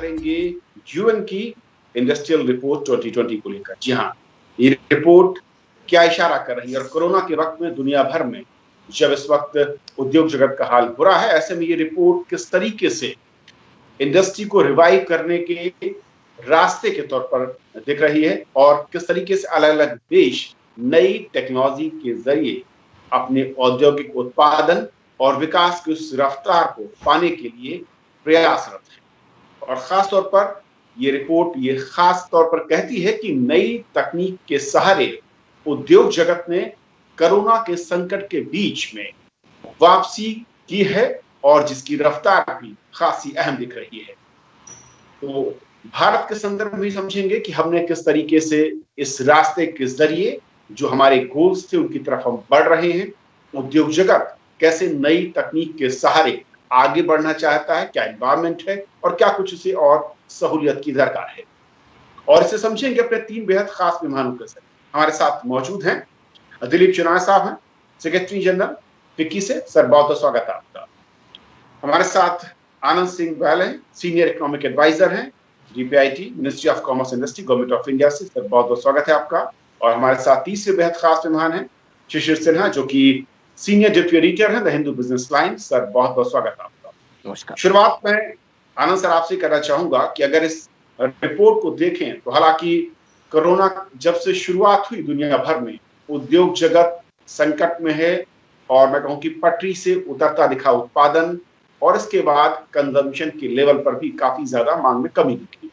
करेंगे यूएन की industrial report 2020 को लेकर। जी हाँ, ये रिपोर्ट क्या इशारा कर रही है और कोरोना के वक्त में दुनिया भर में जब इस वक्त उद्योग जगत का हाल बुरा है, ऐसे में ये रिपोर्ट किस तरीके से इंडस्ट्री को रिवाइव करने के रास्ते के तौर पर दिख रही है और किस तरीके से अलग अलग देश नई टेक्नोलॉजी के जरिए अपने औद्योगिक उत्पादन और विकास की उस रफ्तार को पाने के लिए प्रयासरत है। और खास तौर पर ये रिपोर्ट ये खास तौर पर कहती है कि नई तकनीक के सहारे उद्योग जगत ने कोरोना के संकट के बीच में वापसी की है और जिसकी रफ्तार भी खासी अहम दिख रही है। तो भारत के संदर्भ में समझेंगे कि हमने किस तरीके से इस रास्ते के जरिए जो हमारे गोल्स थे उनकी तरफ हम बढ़ रहे हैं। उद्योग जगत कैसे नई तकनीक के सहारे आगे बढ़ना चाहता है, क्या एनवायरमेंट है और क्या कुछ उसे और सहूलियत की दरकार है। और इसे समझेंगे अपने 3 बेहद खास मेहमानों के साथ। हमारे साथ मौजूद हैं दिलीप चुनार साहब हैं, सेक्रेटरी जनरल फिक्की से। सर बहुत बहुत स्वागत है आपका। हमारे साथ आनंद सिंह बहल हैं, सीनियर इकोनॉमिक एडवाइजर हैं, GPIT ministry of commerce industry government of India से। सर बहुत बहुत स्वागत है आपका। और हमारे साथ तीसरे बेहद खास मेहमान हैं शिशिर सिन्हा, जो कि सीनियर डिप्टी एडिटर हैं the Hindu business line. Sir बहुत बहुत स्वागत है आपका। नमस्कार। शुरुआत में आनंद सर आपसे करना चाहूंगा कि अगर इस रिपोर्ट को देखें तो हालांकि कोरोना जब से शुरुआत हुई दुनिया भर में उद्योग जगत संकट में है और मैं कहूं कि पटरी से उतरता दिखा उत्पादन और इसके बाद कंजम्पशन के लेवल पर भी काफी ज्यादा मांग में कमी दिखी।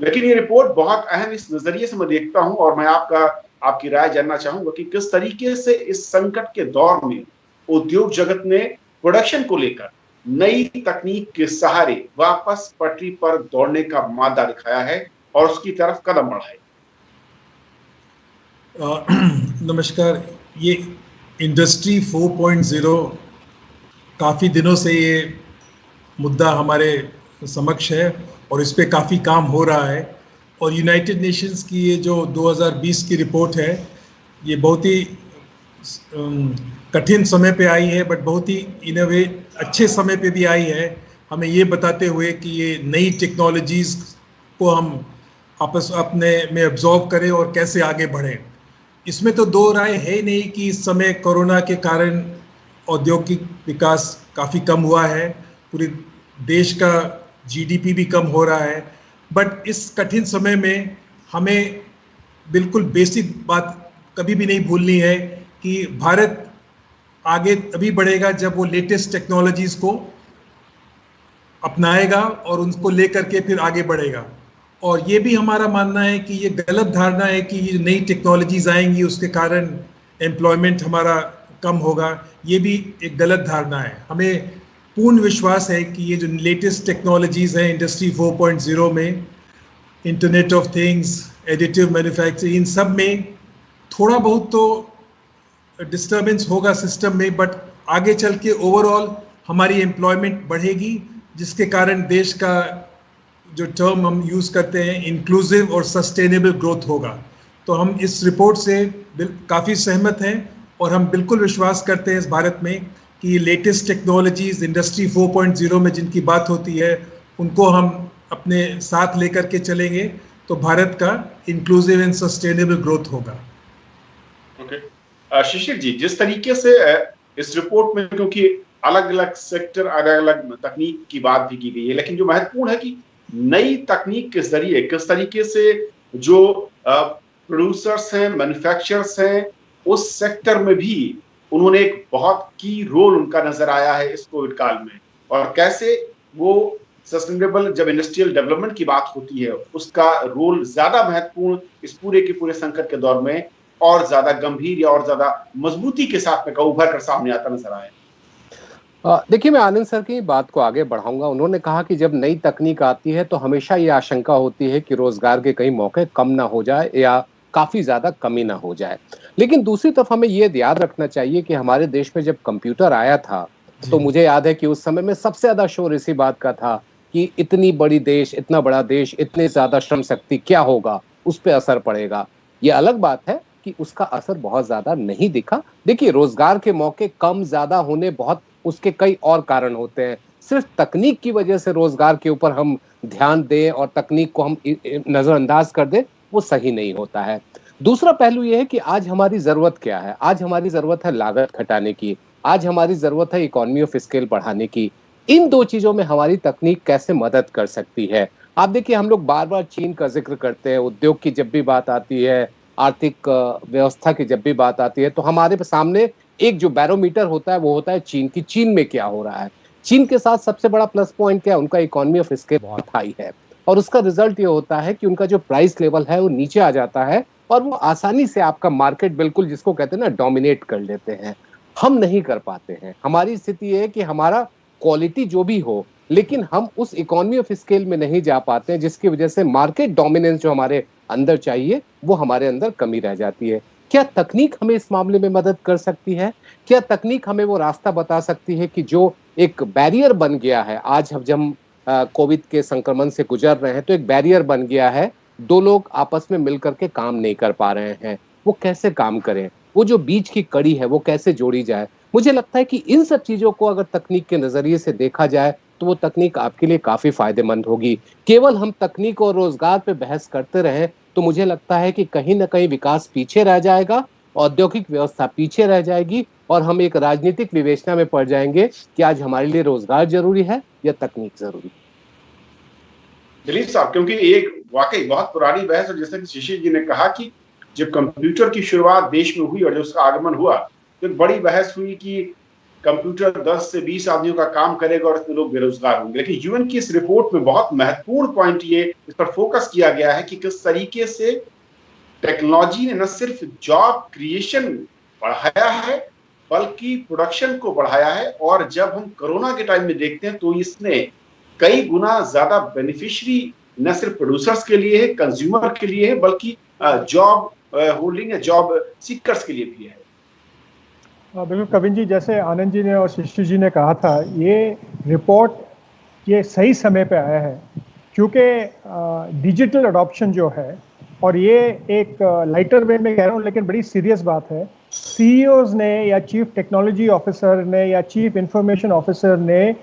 लेकिन ये रिपोर्ट बहुत अहम इस नजरिए से मैं देखता हूं और मैं आपकी राय जानना चाहूंगा कि किस तरीके से इस संकट के दौर में उद्योग जगत ने प्रोडक्शन को लेकर नई तकनीक के सहारे वापस पटरी पर दौड़ने का मादा दिखाया है और उसकी तरफ कदम बढ़ाए। नमस्कार। ये इंडस्ट्री 4.0 काफ़ी दिनों से ये मुद्दा हमारे समक्ष है और इस पे काफ़ी काम हो रहा है। और यूनाइटेड नेशंस की ये जो 2020 की रिपोर्ट है, ये बहुत ही कठिन समय पे आई है, बट बहुत ही इन अ वे अच्छे समय पे भी आई है, हमें ये बताते हुए कि ये नई टेक्नोलॉजीज़ को हम आपस अपने में एब्जॉर्व करें और कैसे आगे बढ़ें। इसमें तो दो राय है नहीं कि इस समय कोरोना के कारण औद्योगिक विकास काफ़ी कम हुआ है, पूरे देश का जीडीपी भी कम हो रहा है। बट इस कठिन समय में हमें बिल्कुल बेसिक बात कभी भी नहीं भूलनी है कि भारत आगे तभी बढ़ेगा जब वो लेटेस्ट टेक्नोलॉजीज़ को अपनाएगा और उनको लेकर के फिर आगे बढ़ेगा। और ये भी हमारा मानना है कि ये गलत धारणा है कि ये नई टेक्नोलॉजीज आएंगी उसके कारण एम्प्लॉयमेंट हमारा कम होगा। ये भी एक गलत धारणा है। हमें पूर्ण विश्वास है कि ये जो लेटेस्ट टेक्नोलॉजीज हैं इंडस्ट्री 4.0 में, internet of things, additive manufacturing, इन सब में थोड़ा बहुत तो डिस्टर्बेंस होगा सिस्टम में, बट आगे चल के ओवरऑल हमारी एम्प्लॉयमेंट बढ़ेगी, जिसके कारण देश का जो टर्म हम यूज़ करते हैं इंक्लूसिव और सस्टेनेबल ग्रोथ होगा। तो हम इस रिपोर्ट से काफ़ी सहमत हैं और हम बिल्कुल विश्वास करते हैं इस भारत में कि ये लेटेस्ट टेक्नोलॉजीज़ इंडस्ट्री 4.0 में जिनकी बात होती है उनको हम अपने साथ लेकर के चलेंगे तो भारत का इंक्लूसिव एंड सस्टेनेबल ग्रोथ होगा। ओके शिशिर जी, जिस तरीके से इस रिपोर्ट में क्योंकि अलग अलग सेक्टर अलग अलग तकनीक की बात भी की गई है, लेकिन जो महत्वपूर्ण है कि नई तकनीक के जरिए किस तरीके से जो प्रोड्यूसर्स हैं, मैन्युफैक्चरर्स हैं, उस सेक्टर में भी उन्होंने एक बहुत की रोल उनका नजर आया है इस कोविड काल में, और कैसे वो सस्टेनेबल जब इंडस्ट्रियल डेवलपमेंट की बात होती है उसका रोल ज्यादा महत्वपूर्ण इस पूरे के पूरे संकट के दौर में और ज्यादा गंभीर या और ज्यादा मजबूती के साथ में उभर कर सामने आता नजर आया। देखिए, मैं आनंद सर की बात को आगे बढ़ाऊंगा। उन्होंने कहा कि जब नई तकनीक आती है तो हमेशा ये आशंका होती है कि रोजगार के कई मौके कम ना हो जाए या काफी ज्यादा कमी ना हो जाए। लेकिन दूसरी तरफ हमें ये याद रखना चाहिए कि हमारे देश में जब कंप्यूटर आया था तो मुझे याद है कि उस समय में सबसे ज्यादा शोर इसी बात का था कि इतनी बड़ी देश, इतना बड़ा देश, इतने ज्यादा श्रम शक्ति, क्या होगा, उस पर असर पड़ेगा। ये अलग बात है कि उसका असर बहुत ज्यादा नहीं दिखा। देखिए, रोजगार के मौके कम ज्यादा होने बहुत उसके कई और कारण होते हैं। सिर्फ तकनीक की वजह से रोजगार के ऊपर हम ध्यान दें और तकनीक को हम नजरअंदाज कर दें, वो सही नहीं होता है। दूसरा पहलू ये है कि आज हमारी जरूरत क्या है? आज हमारी जरूरत है लागत घटाने की, आज हमारी जरूरत है इकोनॉमी ऑफ स्केल बढ़ाने की। इन दो चीजों में हमारी तकनीक कैसे मदद कर सकती है? आप देखिए, हम लोग बार बार चीन का जिक्र करते हैं, उद्योग की जब भी बात आती है, आर्थिक व्यवस्था की जब भी बात आती है, तो हमारे सामने एक जो बैरोमीटर होता है वो होता है चीन की। चीन में क्या हो रहा है? चीन के साथ सबसे बड़ा प्लस पॉइंट क्या है? उनका इकोनॉमी ऑफ स्केल बहुत हाई है, और उसका रिजल्ट ये होता है कि उनका जो प्राइस लेवल है वो नीचे आ जाता है, और वो आसानी से आपका मार्केट, बिल्कुल जिसको कहते हैं ना, डोमिनेट कर लेते हैं। हम नहीं कर पाते हैं। हमारी स्थिति है कि हमारा क्वालिटी जो भी हो, लेकिन हम उस इकोनॉमी ऑफ स्केल में नहीं जा पाते हैं, जिसकी वजह से मार्केट डोमिनेंस जो हमारे अंदर चाहिए वो हमारे अंदर कमी रह जाती है। क्या तकनीक हमें इस मामले में मदद कर सकती है? क्या तकनीक हमें वो रास्ता बता सकती है कि जो एक बैरियर बन गया है, आज हम जब कोविड के संक्रमण से गुजर रहे हैं तो एक बैरियर बन गया है, दो लोग आपस में मिलकर के काम नहीं कर पा रहे हैं, वो कैसे काम करें? वो जो बीच की कड़ी है वो कैसे जोड़ी जाए? मुझे लगता है कि इन सब चीजों को अगर तकनीक के नजरिए से देखा जाए तो वो तकनीक आपके लिए काफी फायदेमंद होगी। केवल हम तकनीक और रोजगार पे बहस करते रहें तो मुझे लगता है कि कहीं ना कहीं विकास पीछे रह जाएगा, औद्योगिक व्यवस्था पीछे रह जाएगी, और हम एक राजनीतिक विवेचना में पड़ जाएंगे कि आज हमारे लिए रोजगार जरूरी है या तकनीक जरूरी है। दिलीप साहब, क्योंकि एक वाकई बहुत पुरानी बहस है, जैसे कि शिशिर जी ने कहा कि जब कंप्यूटर की शुरुआत देश में हुई और जब उसका आगमन हुआ तो एक बड़ी बहस हुई कि कंप्यूटर 10 से 20 आदमियों का काम करेगा और इसमें लोग बेरोजगार होंगे। लेकिन यूएन की इस रिपोर्ट में बहुत महत्वपूर्ण पॉइंट ये इस पर फोकस किया गया है कि किस तरीके से टेक्नोलॉजी ने न सिर्फ जॉब क्रिएशन बढ़ाया है बल्कि प्रोडक्शन को बढ़ाया है। और जब हम कोरोना के टाइम में देखते हैं तो इसने कई गुना ज्यादा बेनिफिशियरी न सिर्फ प्रोड्यूसर्स के लिए है, कंज्यूमर के लिए है, बल्कि जॉब होल्डिंग या जॉब सीकर्स के लिए भी है। बिल्कुल कविन जी, जैसे आनंद जी ने और शिशिर जी ने कहा था, ये रिपोर्ट ये सही समय पे आया है, क्योंकि डिजिटल अडॉप्शन जो है, और ये एक लाइटर वे में कह रहा हूँ लेकिन बड़ी सीरियस बात है, सीईओज ने या चीफ टेक्नोलॉजी ऑफिसर ने या चीफ इंफॉर्मेशन ऑफिसर ने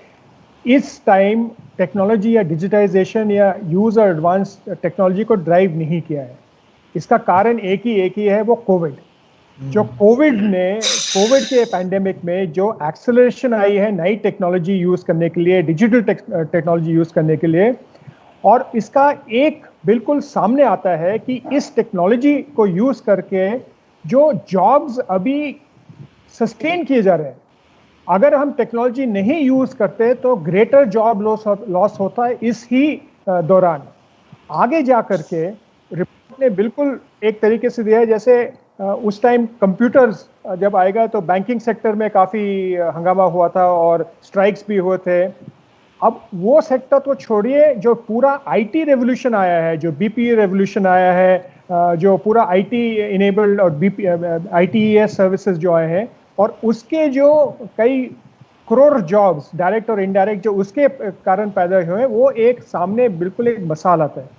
इस टाइम टेक्नोलॉजी या डिजिटाइजेशन या यूज और एडवांस टेक्नोलॉजी को ड्राइव नहीं किया है। इसका कारण एक ही है, वो कोविड। जो कोविड के पैंडेमिक में जो एक्सेलरेशन आई है नई टेक्नोलॉजी यूज करने के लिए, डिजिटल टेक्नोलॉजी यूज करने के लिए, और इसका एक बिल्कुल सामने आता है कि इस टेक्नोलॉजी को यूज करके जो जॉब्स अभी सस्टेन किए जा रहे हैं, अगर हम टेक्नोलॉजी नहीं यूज करते तो ग्रेटर जॉब लॉस होता है इस ही दौरान। आगे जा करके रिपोर्ट ने बिल्कुल एक तरीके से दिया है, जैसे उस टाइम कंप्यूटर्स जब आएगा तो बैंकिंग सेक्टर में काफ़ी हंगामा हुआ था और स्ट्राइक्स भी हुए थे। अब वो सेक्टर तो छोड़िए, जो पूरा आईटी रेवोल्यूशन आया है, जो बीपीए रेवोल्यूशन आया है, जो पूरा आईटी इनेबल्ड और आईटीएस सर्विसेज जो आए हैं, और उसके जो कई करोड़ जॉब्स डायरेक्ट और इनडायरेक्ट जो उसके कारण पैदा हुए, वो एक सामने बिल्कुल एक मसाल आता है।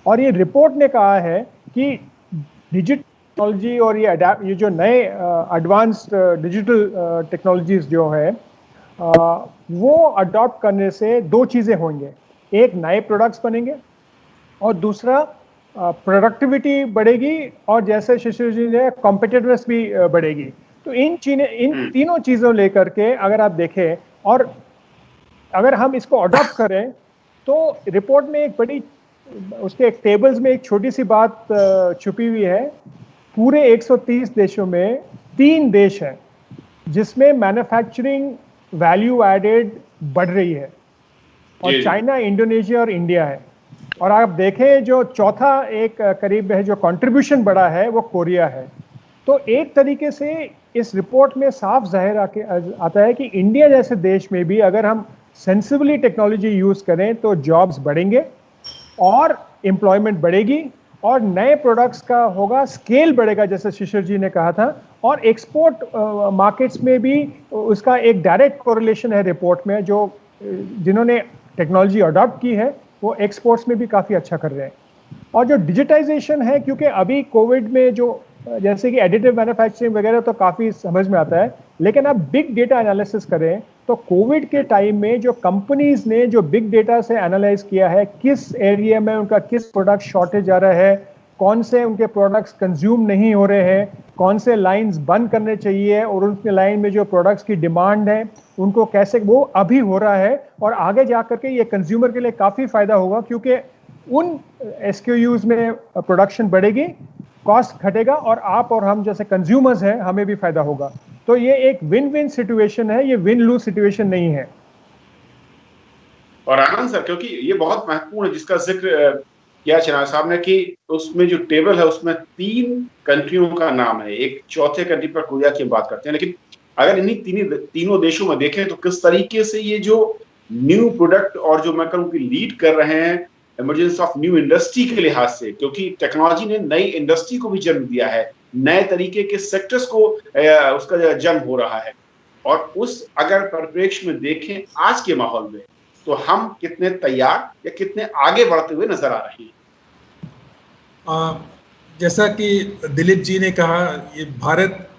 और ये रिपोर्ट ने कहा है कि डिजिटल टेक्नोलॉजी और ये जो नए एडवांस्ड डिजिटल टेक्नोलॉजीज जो है, वो अडॉप्ट करने से दो चीज़ें होंगे, एक नए प्रोडक्ट्स बनेंगे और दूसरा प्रोडक्टिविटी बढ़ेगी, और जैसे शिशिर जी ने कॉम्पिटिटिवनेस भी बढ़ेगी। तो इन तीनों चीज़ों लेकर के अगर आप देखें और अगर हम इसको अडॉप्ट करें तो रिपोर्ट में एक बड़ी, उसके एक टेबल्स में एक छोटी सी बात छुपी हुई है। पूरे 130 देशों में 3 देश हैं जिसमें मैन्युफैक्चरिंग वैल्यू एडेड बढ़ रही है, और चाइना, इंडोनेशिया और इंडिया है। और आप देखें जो चौथा एक करीब है जो कंट्रीब्यूशन बढ़ा है, वो कोरिया है। तो एक तरीके से इस रिपोर्ट में साफ जाहिर आता है कि इंडिया जैसे देश में भी अगर हम सेंसिबली टेक्नोलॉजी यूज करें तो जॉब्स बढ़ेंगे और एम्प्लॉयमेंट बढ़ेगी और नए प्रोडक्ट्स का होगा, स्केल बढ़ेगा जैसे शिशिर जी ने कहा था, और एक्सपोर्ट मार्केट्स में भी उसका एक डायरेक्ट कोरिलेशन है रिपोर्ट में। जो जिन्होंने टेक्नोलॉजी अडॉप्ट की है वो एक्सपोर्ट्स में भी काफ़ी अच्छा कर रहे हैं। और जो डिजिटाइजेशन है, क्योंकि अभी कोविड में जो जैसे कि एडिटिव मैन्युफैक्चरिंग वगैरह तो काफ़ी समझ में आता है, लेकिन आप बिग डेटा एनालिसिस करें तो कोविड के टाइम में जो कंपनीज ने जो बिग डेटा से एनालाइज किया है, किस एरिया में उनका किस प्रोडक्ट शॉर्टेज आ रहा है, कौन से उनके प्रोडक्ट्स कंज्यूम नहीं हो रहे हैं, कौन से लाइंस बंद करने चाहिए, और उनके लाइन में जो प्रोडक्ट्स की डिमांड है उनको कैसे, वो अभी हो रहा है। और आगे जा करके ये कंज्यूमर के लिए काफ़ी फ़ायदा होगा, क्योंकि उन SKUs में प्रोडक्शन बढ़ेगी, कॉस्ट घटेगा, और आप और हम जैसे कंज्यूमर्स हैं हमें भी फ़ायदा होगा। तो ये एक विन विन सिचुएशन है, ये विन लूज सिचुएशन नहीं है। और आनंद सर, क्योंकि ये बहुत महत्वपूर्ण है जिसका जिक्र किया चिराग साहब ने, कि उसमें जो टेबल है उसमें 3 कंट्रियों का नाम है, एक चौथे कंट्री पर कोरिया की बात करते हैं, लेकिन अगर इन्हीं तीनों देशों में देखें तो किस तरीके से ये जो न्यू प्रोडक्ट और जो मैं कहूँ कि लीड कर रहे हैं इमरजेंस ऑफ न्यू इंडस्ट्री के लिहाज से, क्योंकि टेक्नोलॉजी ने नई इंडस्ट्री को भी जन्म दिया है, नए तरीके के सेक्टर्स को उसका जन्म हो रहा है। और उस अगर परिप्रेक्ष्य में देखें आज के माहौल में, तो हम कितने तैयार या कितने आगे बढ़ते हुए नजर आ रहे हैं। जैसा कि दिलीप जी ने कहा, ये भारत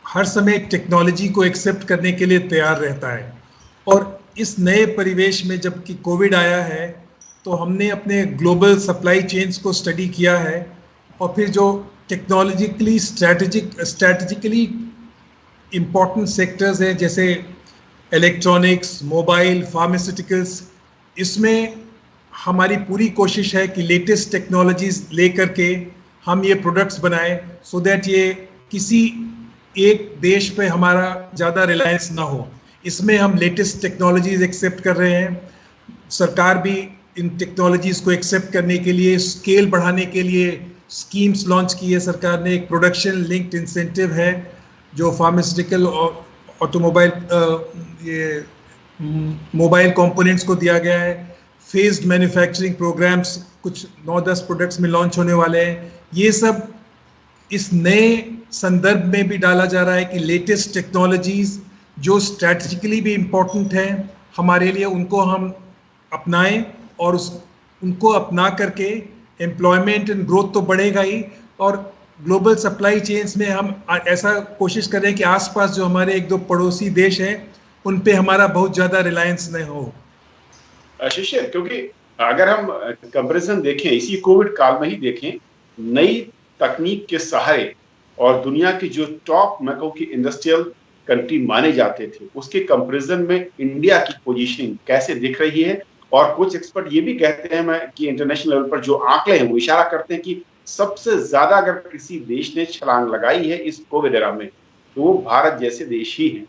हर समय टेक्नोलॉजी को एक्सेप्ट करने के लिए तैयार रहता है, और इस नए परिवेश में जबकि कोविड आया है तो हमने अपने ग्लोबल सप्लाई चेन्स को स्टडी किया है, और फिर जो टेक्नोलॉजिकली स्ट्रैटेजिकली इम्पॉर्टेंट सेक्टर्स हैं जैसे इलेक्ट्रॉनिक्स, मोबाइल, फार्मास्यूटिकल्स, इसमें हमारी पूरी कोशिश है कि लेटेस्ट टेक्नोलॉजीज लेकर के हम ये प्रोडक्ट्स बनाएं, सो दैट ये किसी एक देश पे हमारा ज़्यादा रिलायंस ना हो। इसमें हम लेटेस्ट टेक्नोलॉजीज एक्सेप्ट कर रहे हैं। सरकार भी इन टेक्नोलॉजीज़ को एक्सेप्ट करने के लिए, स्केल बढ़ाने के लिए स्कीम्स लॉन्च की है सरकार ने। एक प्रोडक्शन लिंक्ड इंसेंटिव है जो फार्मास्यूटिकल और ऑटोमोबाइल ये मोबाइल कंपोनेंट्स को दिया गया है। फेज्ड मैन्युफैक्चरिंग प्रोग्राम्स कुछ 9-10 प्रोडक्ट्स में लॉन्च होने वाले हैं। ये सब इस नए संदर्भ में भी डाला जा रहा है कि लेटेस्ट टेक्नोलॉजीज जो स्ट्रैटेजिकली भी इम्पोर्टेंट हैं हमारे लिए, उनको हम अपनाएं, और उनको अपना करके एम्प्लॉयमेंट एंड ग्रोथ तो बढ़ेगा ही, और ग्लोबल सप्लाई चेन्स में हम ऐसा कोशिश करें कि आसपास जो हमारे 1-2 पड़ोसी देश हैं उन पे हमारा बहुत ज़्यादा रिलायंस न हो। शिशिर, क्योंकि अगर हम कंपैरिजन देखें, इसी कोविड काल में ही देखें, नई तकनीक के सहारे और दुनिया की जो टॉप मैं कहूँ कि इंडस्ट्रियल कंट्री माने जाते थे, उसके कंपैरिजन में इंडिया की पोजीशनिंग कैसे दिख रही है। और कुछ एक्सपर्ट ये भी कहते हैं कि इंटरनेशनल लेवल पर जो आंकड़े हैं वो इशारा करते हैं कि सबसे ज्यादा अगर किसी देश ने छलांग लगाई है इस कोविड एरा में, तो वो भारत जैसे देश ही है।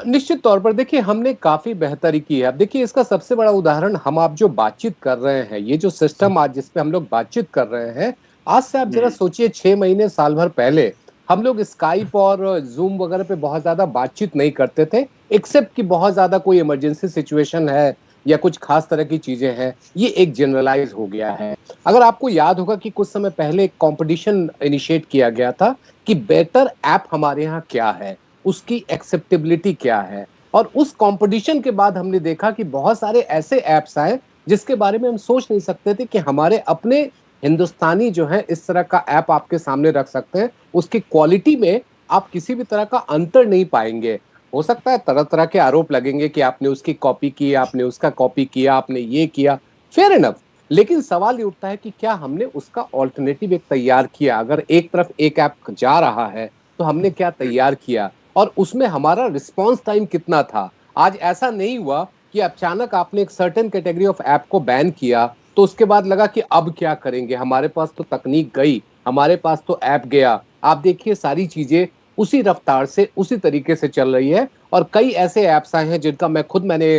निश्चित तौर पर देखिए, हमने काफी बेहतरी की है। अब देखिए, इसका सबसे बड़ा उदाहरण हम आप जो बातचीत कर रहे हैं, ये जो सिस्टम आज जिस पे हम लोग बातचीत कर रहे हैं, आज से आप जरा सोचिए 6 महीने साल भर पहले हम लोग स्काइप और जूम वगैरह पे बहुत ज्यादा बातचीत नहीं करते थे, एक्सेप्ट कि बहुत ज्यादा कोई इमरजेंसी सिचुएशन है या कुछ खास तरह की चीजें हैं। ये एक जनरलाइज हो गया है। अगर आपको याद होगा कि कुछ समय पहले एक कंपटीशन इनिशिएट किया गया था कि बेटर ऐप हमारे यहाँ क्या है, उसकी एक्सेप्टेबिलिटी क्या है, और उस कंपटीशन के बाद हमने देखा कि बहुत सारे ऐसे ऐप्स आए जिसके बारे में हम सोच नहीं सकते थे कि हमारे अपने हिंदुस्तानी जो है इस तरह का ऐप आपके सामने रख सकते हैं। उसकी क्वालिटी में आप किसी भी तरह का अंतर नहीं पाएंगे। हो सकता है तरह तरह के आरोप लगेंगे कि आपने उसकी कॉपी की, आपने उसका कॉपी किया, आपने ये किया, फेयर इनफ, लेकिन सवाल ये उठता है कि क्या हमने उसका ऑल्टरनेटिव एक तैयार किया? अगर एक तरफ एक ऐप जा रहा है तो हमने क्या तैयार किया, और उसमें हमारा रिस्पॉन्स टाइम कितना था? आज ऐसा नहीं हुआ कि अचानक आपने एक सर्टेन कैटेगरी ऑफ ऐप को बैन किया तो उसके बाद लगा कि अब क्या करेंगे, हमारे पास तो तकनीक गई, हमारे पास तो ऐप गया। आप देखिए, सारी चीजें उसी रफ्तार से उसी तरीके से चल रही है, और कई ऐसे ऐप्स आए हैं जिनका मैंने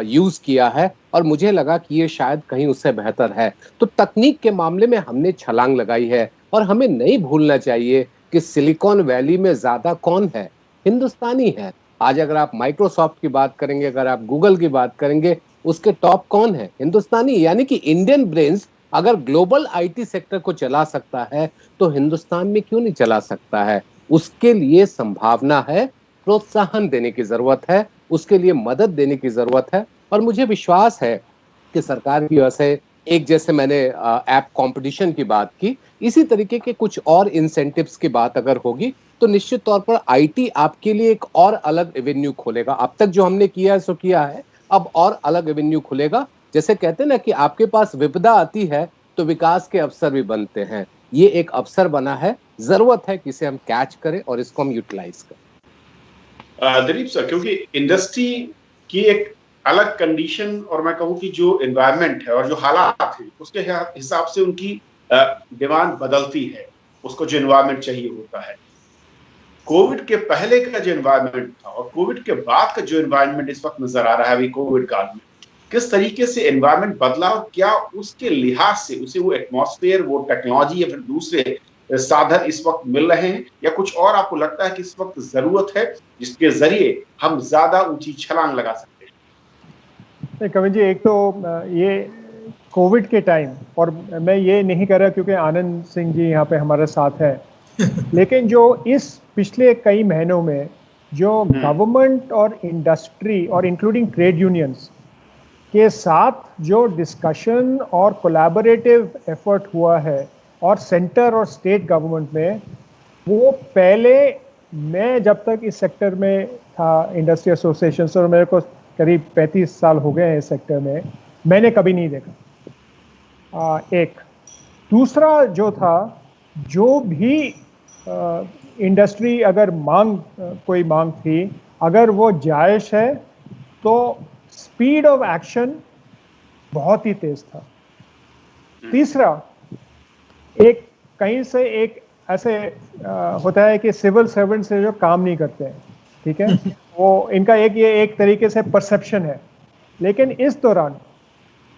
यूज किया है और मुझे लगा कि ये शायद कहीं उससे बेहतर है। तो तकनीक के मामले में हमने छलांग लगाई है, और हमें नहीं भूलना चाहिए कि सिलिकॉन वैली में ज्यादा कौन है? हिंदुस्तानी है। आज अगर आप माइक्रोसॉफ्ट की बात करेंगे, अगर आप गूगल की बात करेंगे, उसके टॉप कौन है? हिंदुस्तानी। यानी कि इंडियन ब्रेन्स अगर ग्लोबल आईटी सेक्टर को चला सकता है तो हिंदुस्तान में क्यों नहीं चला सकता है? उसके लिए संभावना है, प्रोत्साहन देने की जरूरत है, उसके लिए मदद देने की जरूरत है। और मुझे विश्वास है कि सरकार की वजह से एक जैसे मैंने ऐप कंपटीशन की बात की, इसी तरीके के कुछ और इंसेंटिव्स की बात अगर होगी तो निश्चित तौर पर आईटी आपके लिए एक और अलग एवेन्यू खोलेगा। अब तक जो हमने किया है सो किया है, अब और अलग एवेन्यू खुलेगा। जैसे कहते हैं ना कि आपके पास विपदा आती है तो विकास के अवसर भी बनते हैं, ये एक अवसर बना है, जरूरत है कि इसे हम कैच करें और इसको हम यूटिलाइज करें। दिलीप सर, क्योंकि इंडस्ट्री की एक अलग कंडीशन और मैं कहूँ कि जो एनवायरनमेंट है और जो हालात हैं उसके हिसाब से उनकी डिमांड बदलती है, उसको जो एनवायरनमेंट चाहिए होता है। कोविड के पहले का जो एनवायरनमेंट था और कोविड के बाद का जो एनवायरनमेंट इस वक्त नजर आ रहा है अभी कोविड काल में, किस तरीके से एनवायरनमेंट बदला और क्या उसके लिहाज से उसे वो एटमॉस्फेयर, वो टेक्नोलॉजी या फिर दूसरे साधन इस वक्त मिल रहे हैं, या कुछ और आपको लगता है कि इस वक्त जरूरत है जिसके जरिए हम ज्यादा ऊंची छलांग लगा सकते हैं? कविन जी, एक तो ये कोविड के टाइम, और मैं ये नहीं कर रहा क्योंकि आनंद सिंह जी यहाँ पे हमारे साथ है, लेकिन जो इस पिछले कई महीनों में जो गवर्नमेंट और इंडस्ट्री और इंक्लूडिंग ट्रेड यूनियंस के साथ जो डिस्कशन और कोलैबोरेटिव एफर्ट हुआ है और सेंटर और स्टेट गवर्नमेंट में, वो पहले मैं जब तक इस सेक्टर में था इंडस्ट्री एसोसिएशन से, और मेरे को करीब 35 साल हो गए हैं इस सेक्टर में, मैंने कभी नहीं देखा। एक दूसरा जो था, जो भी इंडस्ट्री अगर कोई मांग थी, अगर वो जायज़ है तो स्पीड ऑफ एक्शन बहुत ही तेज था। तीसरा, एक कहीं से एक ऐसे होता है कि सिविल सर्वेंट से जो काम नहीं करते हैं, ठीक है, वो इनका ये एक तरीके से परसेप्शन है, लेकिन इस दौरान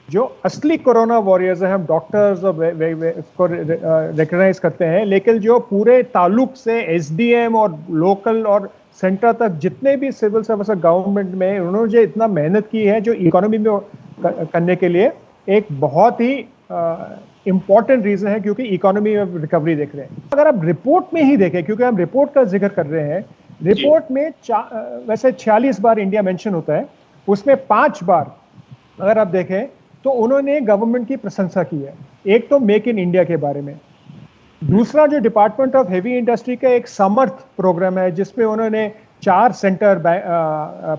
जो असली कोरोना वॉरियर्स हैं, हम डॉक्टर्स को रिकग्नाइज करते हैं, लेकिन जो पूरे ताल्लुक से एसडीएम और लोकल और सेंटर तक जितने भी सिविल सर्विस गवर्नमेंट में, उन्होंने जो इतना मेहनत की है जो इकोनॉमी में करने के लिए, एक बहुत ही इम्पॉर्टेंट रीजन है, क्योंकि इकोनॉमी में रिकवरी देख रहे हैं। अगर आप रिपोर्ट में ही देखें, क्योंकि हम रिपोर्ट का जिक्र कर रहे हैं, रिपोर्ट में वैसे 46 बार इंडिया मेंशन होता है, उसमें 5 बार अगर आप देखें तो उन्होंने गवर्नमेंट की प्रशंसा की है। एक तो मेक इन इंडिया के बारे में, दूसरा जो डिपार्टमेंट ऑफ हेवी इंडस्ट्री का एक समर्थ प्रोग्राम है, जिसमें उन्होंने 4 सेंटर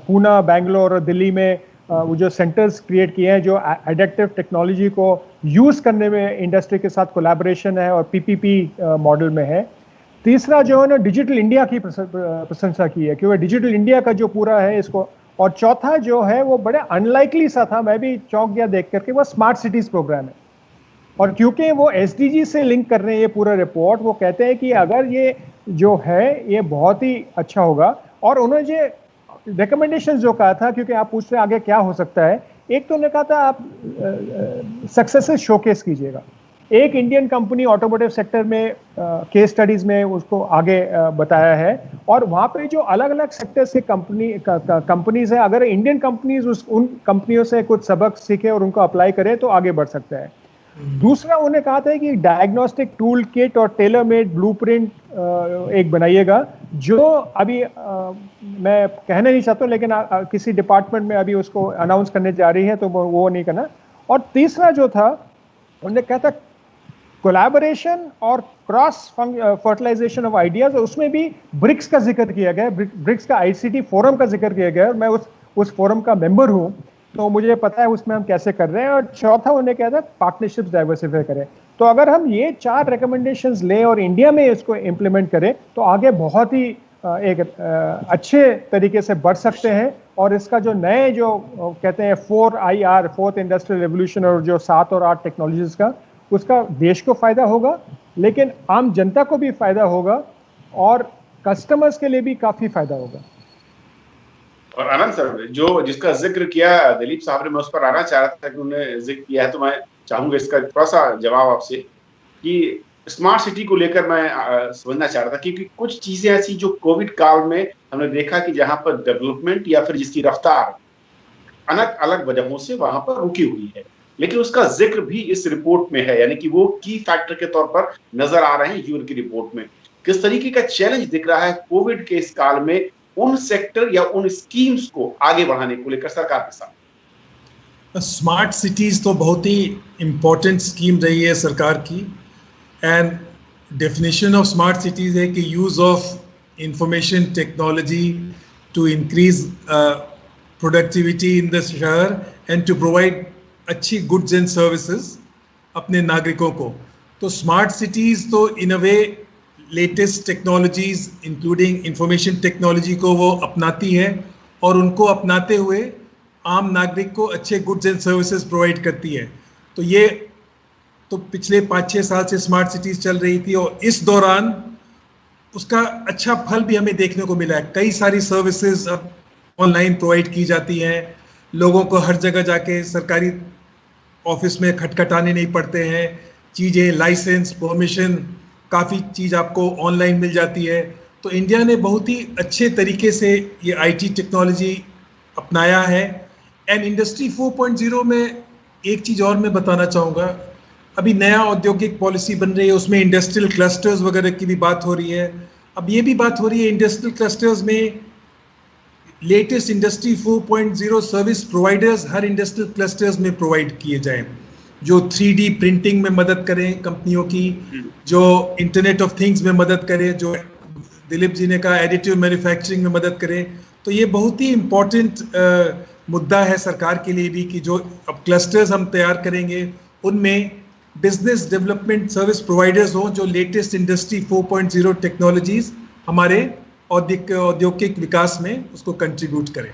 पूना, बेंगलोर और दिल्ली में वो जो सेंटर्स क्रिएट किए हैं, जो एडेप्टिव टेक्नोलॉजी को यूज़ करने में इंडस्ट्री के साथ कोलैबोरेशन है और पीपीपी मॉडल में है। तीसरा जो है ना, डिजिटल इंडिया की प्रशंसा की है, क्योंकि डिजिटल इंडिया का जो पूरा है इसको, और चौथा जो है वो बड़े अनलाइकली सा था, मैं भी चौंक गया देख करके, वो स्मार्ट सिटीज प्रोग्राम है। और क्योंकि वो एसडीजी से लिंक कर रहे हैं ये पूरा रिपोर्ट, वो कहते हैं कि अगर ये जो है ये बहुत ही अच्छा होगा। और उन्होंने जो रिकमेंडेशन जो कहा था, क्योंकि आप पूछ रहे आगे क्या हो सकता है, एक तो उन्होंने कहा था आप सक्सेसेस शोकेस कीजिएगा। एक इंडियन कंपनी ऑटोमोटिव सेक्टर में केस स्टडीज में उसको आगे बताया है, और वहाँ पे जो अलग अलग सेक्टर्स के कंपनीज है, अगर इंडियन कंपनीज उन कंपनियों से कुछ सबक सीखे और उनको अप्लाई करें तो आगे बढ़ सकता है। दूसरा उन्होंने कहा था कि डायग्नोस्टिक टूल किट और टेलर मेड ब्लूप्रिंट एक बनाइएगा, जो अभी मैं कहना नहीं चाहता हूँ, लेकिन किसी डिपार्टमेंट में अभी उसको अनाउंस करने जा रही है, तो वो नहीं करना। और तीसरा जो था, उन्होंने कहा था कोलैबोरेशन और क्रॉस फर्टिलाइजेशन ऑफ आइडियाज, उसमें भी ब्रिक्स का जिक्र किया गया, ब्रिक्स का आईसीटी फोरम का जिक्र किया गया। मैं उस फोरम का मेंबर हूँ, तो मुझे पता है उसमें हम कैसे कर रहे हैं। और चौथा उन्होंने कहा था पार्टनरशिप्स डाइवर्सिफाई करें। तो अगर हम ये 4 रिकमेंडेशंस लें और इंडिया में इसको इम्प्लीमेंट करें, तो आगे बहुत ही एक अच्छे तरीके से बढ़ सकते हैं। और इसका जो नए जो कहते हैं 4IR, फोर्थ इंडस्ट्रियल रेवोल्यूशन, और जो 7 और 8 टेक्नोलॉजीज का, उसका देश को फायदा होगा, लेकिन आम जनता को भी फायदा होगा, और कस्टमर्स के लिए भी काफी फायदा होगा। और आनंद सर, जो जिसका जिक्र किया दिलीप साहब ने, मैं उस पर आना चाह रहा था कि उन्होंने जिक्र किया है, तो मैं चाहूंगा इसका थोड़ा सा जवाब आपसे, कि स्मार्ट सिटी को लेकर मैं समझना चाह रहा था, क्योंकि कुछ चीजें ऐसी जो कोविड काल में हमने देखा कि जहां पर डेवलपमेंट या फिर जिसकी रफ्तार अलग अलग वजहों से वहां पर रुकी हुई है, लेकिन उसका जिक्र भी इस रिपोर्ट में है, यानी कि वो की फैक्टर के तौर पर नजर आ रहे हैं यूएन की रिपोर्ट में। किस तरीके का चैलेंज दिख रहा है कोविड के इस काल में उन सेक्टर या उन स्कीम्स को आगे बढ़ाने को लेकर सरकार के साथ? स्मार्ट सिटीज़ तो बहुत ही इम्पोर्टेंट स्कीम रही है सरकार की। And definition of smart cities है कि use of information technology to increase productivity in the शहर एंड टू प्रोवाइड अच्छी गुड्स एंड सर्विसेज अपने नागरिकों को। तो स्मार्ट सिटीज़ तो in a way latest technologies including information technology को वो अपनाती है और उनको अपनाते हुए आम नागरिक को अच्छे गुड्स एंड सर्विसेज प्रोवाइड करती है। तो ये तो पिछले 5-6 साल से स्मार्ट सिटीज़ चल रही थी और इस दौरान उसका अच्छा फल भी हमें देखने को मिला है। कई सारी सर्विसेज अब ऑनलाइन प्रोवाइड की जाती हैं, लोगों को हर जगह जाके सरकारी ऑफिस में खटखटाने नहीं पड़ते हैं, चीज़ें लाइसेंस परमिशन काफ़ी चीज़ आपको ऑनलाइन मिल जाती है। तो इंडिया ने बहुत ही अच्छे तरीके से ये आईटी टेक्नोलॉजी अपनाया है। एंड इंडस्ट्री 4.0 में एक चीज़ और मैं बताना चाहूँगा, अभी नया औद्योगिक पॉलिसी बन रही है, उसमें इंडस्ट्रियल क्लस्टर्स वगैरह की भी बात हो रही है। अब ये भी बात हो रही है इंडस्ट्रियल क्लस्टर्स में लेटेस्ट इंडस्ट्री 4.0 सर्विस प्रोवाइडर्स हर इंडस्ट्रियल क्लस्टर्स में प्रोवाइड किए जाएं, जो 3D प्रिंटिंग में मदद करें कंपनियों की, जो इंटरनेट ऑफ थिंग्स में मदद करें, जो दिलीप जी ने कहा एडिटिव मैन्युफैक्चरिंग में मदद करें। तो ये बहुत ही इम्पोर्टेंट मुद्दा है सरकार के लिए भी कि जो अब क्लस्टर्स हम तैयार करेंगे उनमें बिजनेस डेवलपमेंट सर्विस प्रोवाइडर्स हों जो लेटेस्ट इंडस्ट्री 4.0 टेक्नोलॉजीज हमारे औद्योगिक विकास में उसको कंट्रीब्यूट करें।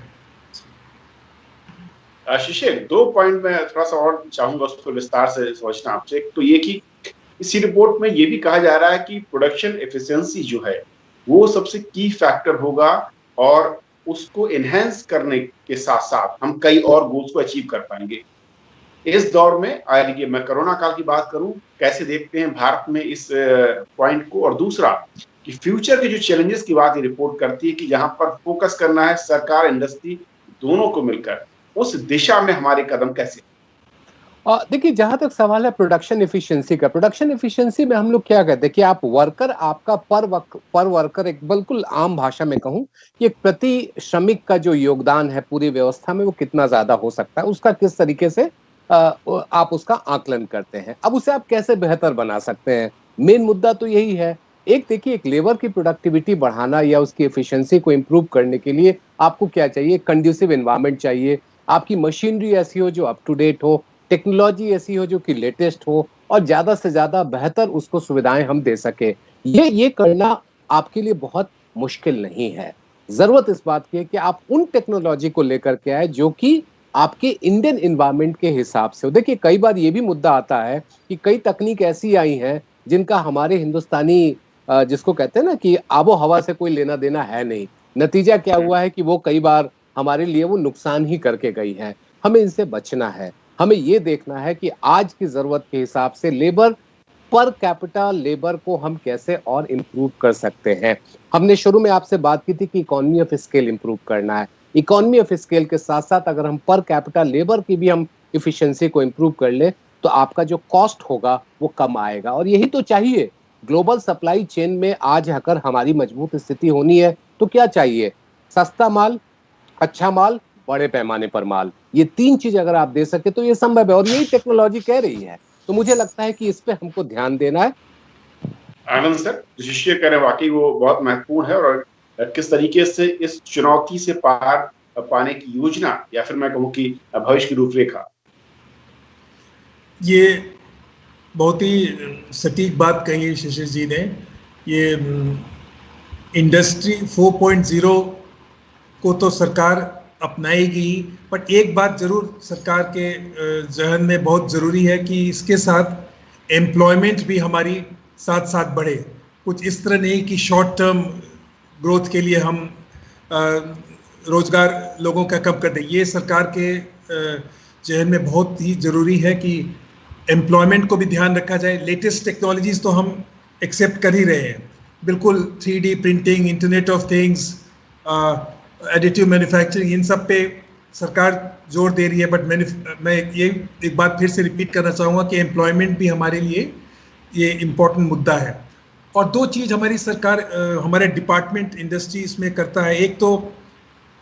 शिशिर, 2 पॉइंट में थोड़ा सा और चाहूंगा उसको विस्तार से सोचना आपसे। तो ये कि इसी रिपोर्ट में ये भी कहा जा रहा है कि प्रोडक्शन एफिशिएंसी जो है वो सबसे की फैक्टर होगा और उसको एनहेंस करने के साथ साथ हम कई और गोल्स को अचीव कर पाएंगे इस दौर में। आगे मैं कोरोना काल की बात करूं, कैसे देखते हैं भारत में इस पॉइंट को, और दूसरा कि फ्यूचर के जो चैलेंजेस की बात ये रिपोर्ट करती है कि जहां पर फोकस करना है सरकार इंडस्ट्री दोनों को मिलकर, उस दिशा में हमारे कदम कैसे? देखिए, जहां तक सवाल है प्रोडक्शन एफिशिएंसी का, प्रोडक्शन एफिशिएंसी में हम लोग क्या कहते हैं कि आप वर्कर, आपका पर वर्कर, एक बिल्कुल आम भाषा में कहूं कि एक प्रति श्रमिक का जो योगदान है पूरी व्यवस्था में वो कितना ज्यादा हो सकता है, उसका किस तरीके से आप उसका आकलन करते हैं। अब उसे आप कैसे बेहतर बना सकते हैं, मेन मुद्दा तो यही है। एक देखिए, एक लेबर की प्रोडक्टिविटी बढ़ाना या उसकी एफिशिएंसी को इम्प्रूव करने के लिए आपको क्या चाहिए, कंड्यूसिव एनवायरनमेंट चाहिए, आपकी मशीनरी ऐसी हो जो अप टू डेट हो, टेक्नोलॉजी ऐसी हो जो कि लेटेस्ट हो, और ज्यादा से ज्यादा बेहतर उसको सुविधाएं हम दे सके। ये करना आपके लिए बहुत मुश्किल नहीं है। जरूरत इस बात की है कि आप उन टेक्नोलॉजी को लेकर के आए जो कि आपके इंडियन एनवायरनमेंट के हिसाब से हो। देखिए, कई बार ये भी मुद्दा आता है कि कई तकनीक ऐसी आई हैं जिनका हमारे हिंदुस्तानी जिसको कहते हैं ना कि आबो हवा से कोई लेना देना है नहीं। नतीजा क्या हुआ है कि वो कई बार हमारे लिए वो नुकसान ही करके गई है। हमें इनसे बचना है। हमें ये देखना है कि आज की जरूरत के हिसाब से लेबर, पर कैपिटा लेबर को हम कैसे और इम्प्रूव कर सकते हैं। हमने शुरू में आपसे बात की थी कि इकोनॉमी ऑफ स्केल इम्प्रूव करना है। इकोनॉमी ऑफ स्केल के साथ साथ अगर हम पर कैपिटा लेबर की भी हम इफिशिएंसी को इम्प्रूव कर ले तो आपका जो कॉस्ट होगा वो कम आएगा। और यही तो चाहिए। ग्लोबल सप्लाई चेन में आज अगर हमारी मजबूत स्थिति होनी है तो क्या चाहिए, सस्ता माल, अच्छा माल, बड़े पैमाने पर माल। ये 3 चीज अगर आप दे सके तो ये संभव है और यही टेक्नोलॉजी कह रही है। तो मुझे लगता है कि इस पे हमको ध्यान देना है। आनंद सर, शिष्य कह रहे वाकई वो बहुत महत्वपूर्ण है और किस तरीके से इस चुनौती से पार पाने की योजना या फिर मैं कहूँ कि भविष्य की रूपरेखा। ये बहुत ही सटीक बात कही शिशिर जी ने। ये इंडस्ट्री 4.0 को तो सरकार अपनाएगी, बट एक बात जरूर सरकार के जहन में बहुत ज़रूरी है कि इसके साथ एम्प्लॉयमेंट भी हमारी साथ साथ बढ़े। कुछ इस तरह नहीं कि शॉर्ट टर्म ग्रोथ के लिए हम रोजगार लोगों का कम कर दें। ये सरकार के जहन में बहुत ही ज़रूरी है कि एम्प्लॉयमेंट को भी ध्यान रखा जाए। लेटेस्ट टेक्नोलॉजीज़ तो हम एक्सेप्ट कर ही रहे हैं, बिल्कुल 3D printing, internet of things, additive manufacturing, इन सब पे सरकार जोर दे रही है। बट मैं ये एक बात फिर से रिपीट करना चाहूँगा कि एम्प्लॉयमेंट भी हमारे लिए ये इम्पोर्टेंट मुद्दा है। और 2 चीज़ हमारी सरकार, हमारे डिपार्टमेंट इंडस्ट्री इसमें करता है। एक तो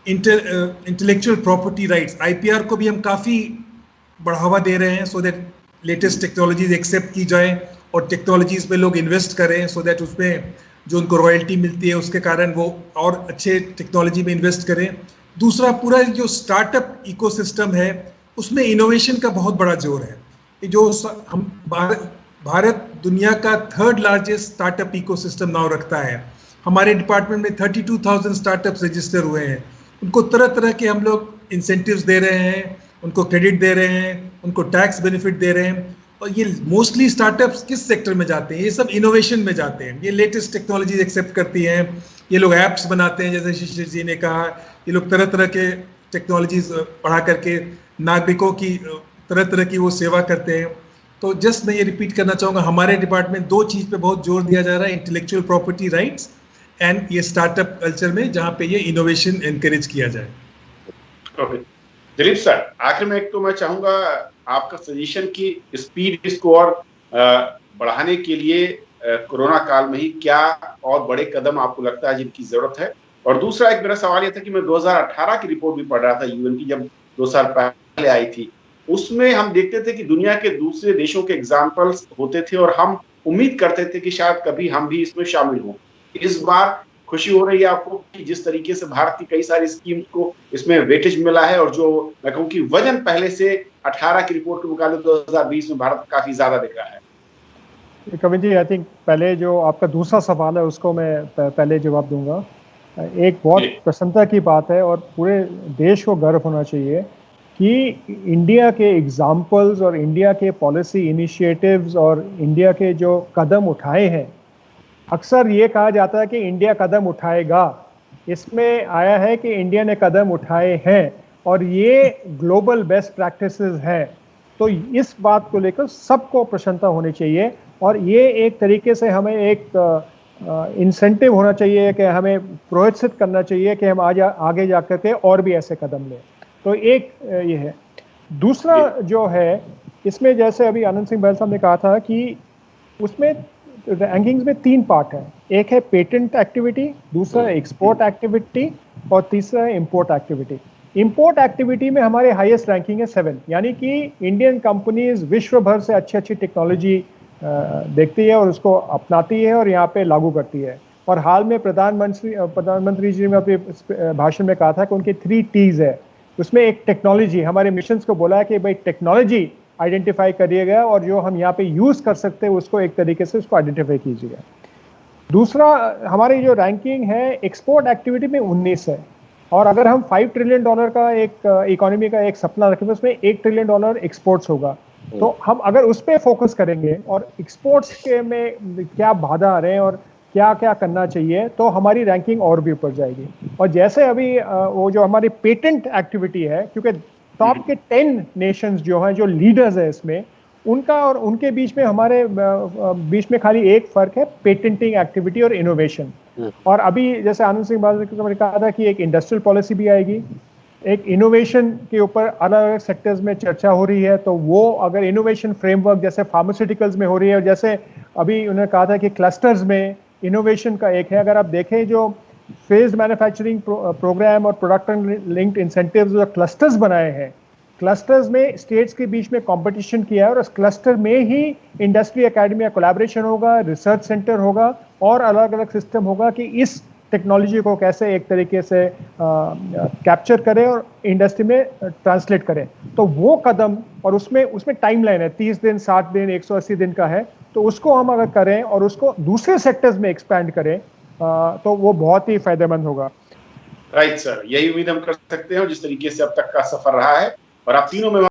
इंटेलेक्चुअल प्रॉपर्टी राइट्स, IPR को भी हम काफ़ी बढ़ावा दे रहे हैं, so that latest technologies accept की जाए और टेक्नोलॉजीज पे लोग इन्वेस्ट करें, सो दैट उसमें जो उनको रॉयल्टी मिलती है उसके कारण वो और अच्छे टेक्नोलॉजी में इन्वेस्ट करें। दूसरा, पूरा जो स्टार्टअप इकोसिस्टम है उसमें इनोवेशन का बहुत बड़ा जोर है। ये जो हम भारत दुनिया का 3rd largest startup ecosystem now रखता है। हमारे डिपार्टमेंट में 32,000 स्टार्टअप्स रजिस्टर हुए हैं। उनको तरह तरह के हम लोग इंसेंटिव्स दे रहे हैं, उनको क्रेडिट दे रहे हैं, उनको टैक्स बेनिफिट दे रहे हैं। और ये मोस्टली स्टार्टअप्स किस सेक्टर में जाते हैं? ये सब इनोवेशन में जाते हैं। ये लेटेस्ट टेक्नोलॉजीज एक्सेप्ट करती हैं, ये लोग ऐप्स बनाते हैं, जैसे शिशिर जी ने कहा, ये लोग तरह तरह के टेक्नोलॉजीज पढ़ा करके नागरिकों की तरह तरह की वो सेवा करते हैं। तो जस्ट मैं ये रिपीट करना चाहूँगा, हमारे डिपार्टमेंट 2 चीज़ पे बहुत जोर दिया जा रहा है, इंटेलेक्चुअल प्रॉपर्टी राइट्स एंड ये स्टार्टअप कल्चर में, जहाँ पे ये इनोवेशन एनकरेज किया जाए। ओके दिलीप सर, आखिर में एक तो मैं चाहूंगा आपका सजेशन की स्पीड इसको और बढ़ाने के लिए कोरोना काल में ही क्या और बड़े कदम आपको लगता है जिनकी जरूरत है? और दूसरा एक मेरा सवाल यह था कि मैं 2018 की रिपोर्ट भी पढ़ रहा था यूएन की, जब 2 साल पहले आई थी। उसमें हम देखते थे कि दुनिया के दूसरे देशों के एग्जाम्पल्स होते थे और हम उम्मीद करते थे कि शायद कभी हम भी इसमें शामिल हों। इस बार खुशी हो रही है आपको कि जिस तरीके से भारत की कई सारी स्कीम्स को इसमें वेटेज मिला है, और जो मैं कहूँ कि वजन पहले से 18 की रिपोर्ट के मुकाबले 2020 में भारत काफी ज्यादा दिख रहा है। कविन जी, आई थिंक पहले जो आपका दूसरा सवाल है उसको मैं पहले जवाब दूंगा। एक बहुत प्रसन्नता की बात है और पूरे देश को गर्व होना चाहिए कि इंडिया के एग्जाम्पल्स और इंडिया के पॉलिसी इनिशिएटिव्स और इंडिया के जो कदम उठाए हैं, अक्सर ये कहा जाता है कि इंडिया कदम उठाएगा, इसमें आया है कि इंडिया ने कदम उठाए हैं और ये ग्लोबल बेस्ट प्रैक्टिसेस हैं। तो इस बात को लेकर सबको प्रसन्नता होनी चाहिए और ये एक तरीके से हमें एक इंसेंटिव होना चाहिए कि हमें प्रोत्साहित करना चाहिए कि हम आगे जा कर के और भी ऐसे कदम लें। तो एक ये है। दूसरा जो है, इसमें जैसे अभी आनंद सिंह बहल साहब ने कहा था कि उसमें रैंकिंग्स में 3 पार्ट है। एक है पेटेंट एक्टिविटी, दूसरा एक्सपोर्ट एक्टिविटी और तीसरा है इंपोर्ट एक्टिविटी। इंपोर्ट एक्टिविटी में हमारे हाईएस्ट रैंकिंग है 7, यानी कि इंडियन कंपनीज विश्व भर से अच्छी अच्छी टेक्नोलॉजी देखती है और उसको अपनाती है और यहाँ पे लागू करती है। और हाल में प्रधानमंत्री जी ने अपने भाषण में कहा था कि उनकी 3 T's है। उसमें एक टेक्नोलॉजी, हमारे मिशंस को बोला है कि भाई टेक्नोलॉजी आइडेंटिफाई करिएगा और जो हम यहाँ पे यूज़ कर सकते हैं उसको एक तरीके से उसको आइडेंटिफाई कीजिएगा। दूसरा, हमारी जो रैंकिंग है एक्सपोर्ट एक्टिविटी में 19 है और अगर हम $5 ट्रिलियन का एक इकोनॉमी का एक सपना रखें, उसमें $1 ट्रिलियन एक्सपोर्ट्स होगा। तो हम अगर उस पर फोकस करेंगे और एक्सपोर्ट्स के में क्या बाधा आ रहे हैं और क्या क्या करना चाहिए, तो हमारी रैंकिंग और भी ऊपर जाएगी। और जैसे अभी वो जो हमारी पेटेंट एक्टिविटी है, क्योंकि टॉप के 10 नेशंस जो हैं, जो लीडर्स है इसमें, उनका और उनके बीच में हमारे बीच में खाली एक फर्क है, पेटेंटिंग एक्टिविटी और इनोवेशन। और अभी जैसे आनंद सिंह बाल ने कहा था कि एक इंडस्ट्रियल पॉलिसी भी आएगी, एक इनोवेशन के ऊपर अलग अलग सेक्टर्स में चर्चा हो रही है। तो वो अगर इनोवेशन फ्रेमवर्क जैसे फार्मास्यूटिकल्स में हो रही है, और जैसे अभी उन्होंने कहा था कि क्लस्टर्स में इनोवेशन का एक है, अगर आप देखें जो फेज्ड मैन्युफैक्चरिंग प्रोग्राम और प्रोडक्ट लिंक्ड इंसेंटिव्स जो क्लस्टर्स बनाए हैं, क्लस्टर्स में स्टेट्स के बीच में कंपटीशन किया है और उस क्लस्टर में ही इंडस्ट्री एकेडमी कोलैबोरेशन होगा, रिसर्च सेंटर होगा और अलग अलग सिस्टम होगा कि इस टेक्नोलॉजी को कैसे एक तरीके से कैप्चर करें और इंडस्ट्री में ट्रांसलेट करें। तो वो कदम, और उसमें टाइमलाइन है, 30 दिन, 60 दिन, 180 दिन का है। तो उसको हम अगर करें और उसको दूसरे सेक्टर्स में एक्सपैंड करें तो वो बहुत ही फायदेमंद होगा। राइट सर, यही उम्मीद हम कर सकते हैं जिस तरीके से अब तक का सफर रहा है। और आप तीनों में